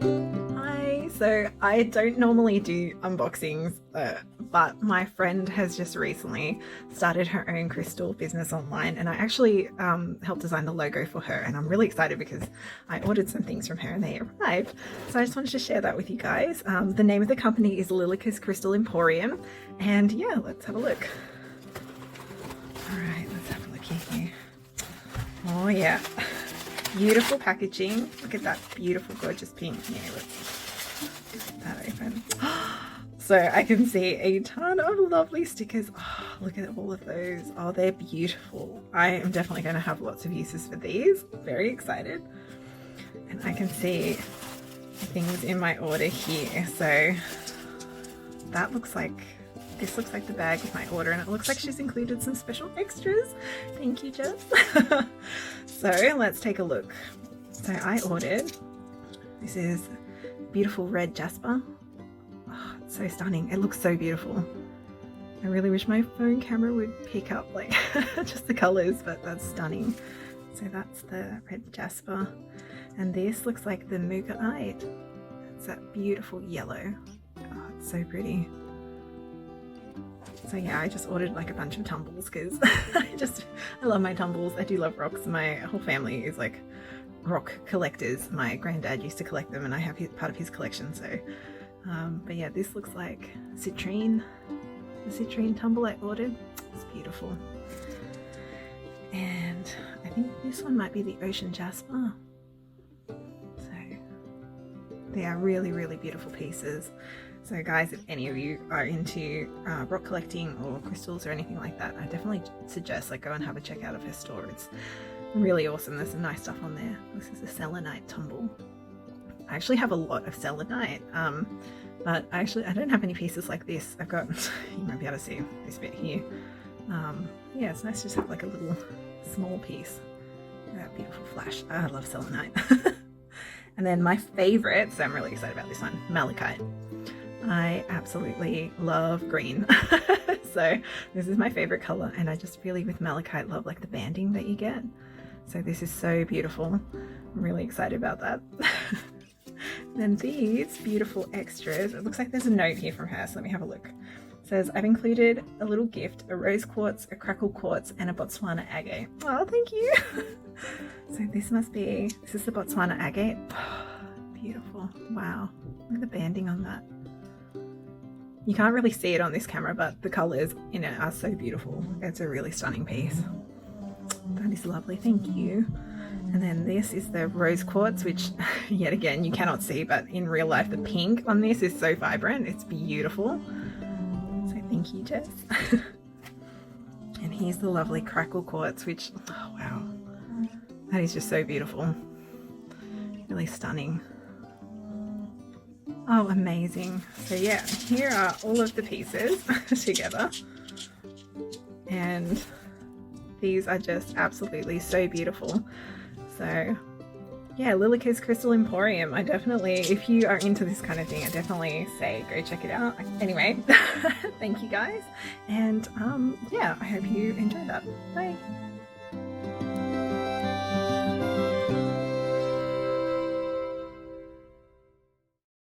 Hi, so I don't normally do unboxings, but my friend has just recently started her own crystal business online, and I actually helped design the logo for her, and I'm really excited because I ordered some things from her and they arrived. So I just wanted to share that with you guys. The name of the company is Lillicas Crystal Emporium, and yeah, let's have a look. All right, let's have a look here. Oh yeah. Beautiful packaging. Look at that beautiful, gorgeous pink. Here, let's get that open. So I can see a ton of lovely stickers. Oh, look at all of those. Oh, they're beautiful. I am definitely going to have lots of uses for these. Very excited. And I can see things in my order here. So that looks like, this looks like the bag with my order, and it looks like she's included some special extras. Thank you, Jess. So let's take a look. So I ordered, this is beautiful red jasper. Oh, it's so stunning. It looks so beautiful. I really wish my phone camera would pick up like just the colors, but that's stunning. So that's the red jasper. And this looks like the mookaite. It's that beautiful yellow. Oh, it's so pretty. So yeah, I just ordered like a bunch of tumbles because I love my tumbles. I do love rocks. My whole family is like rock collectors. My granddad used to collect them and I have part of his collection. So, but yeah, this looks like citrine. The citrine tumble I ordered. It's beautiful. And I think this one might be the ocean jasper. So they are really, really beautiful pieces. So guys, if any of you are into rock collecting or crystals or anything like that, I definitely suggest like go and have a check out of her store. It's really awesome. There's some nice stuff on there. This is a selenite tumble. I actually have a lot of selenite, but I don't have any pieces like this. I've got, you might be able to see this bit here. Yeah, it's nice to just have like a little small piece. Look at that beautiful flash. I love selenite. And then my favorite, so I'm really excited about this one, malachite. I absolutely love green. So this is my favorite color, and I just really with malachite love like the banding that you get. So this is so beautiful. I'm really excited about that. Then these beautiful extras, it looks like there's a note here from her, so let me have a look. It says, I've included a little gift, a rose quartz, a crackle quartz, and a Botswana agate. Oh, thank you. So this is the Botswana agate. Beautiful. Wow. Look at the banding on that. You can't really see it on this camera, but the colors in it are so beautiful. It's a really stunning piece. That is lovely, thank you. And then this is the rose quartz, which yet again, you cannot see, but in real life, the pink on this is so vibrant. It's beautiful. So thank you, Jess. And here's the lovely crackle quartz, which, oh wow, that is just so beautiful. Really stunning. Oh, amazing. So yeah, here are all of the pieces together. And these are just absolutely so beautiful. So yeah, Lillicas Crystal Emporium. I definitely, if you are into this kind of thing, I definitely say go check it out. Anyway, thank you guys. And yeah, I hope you enjoyed that. Bye.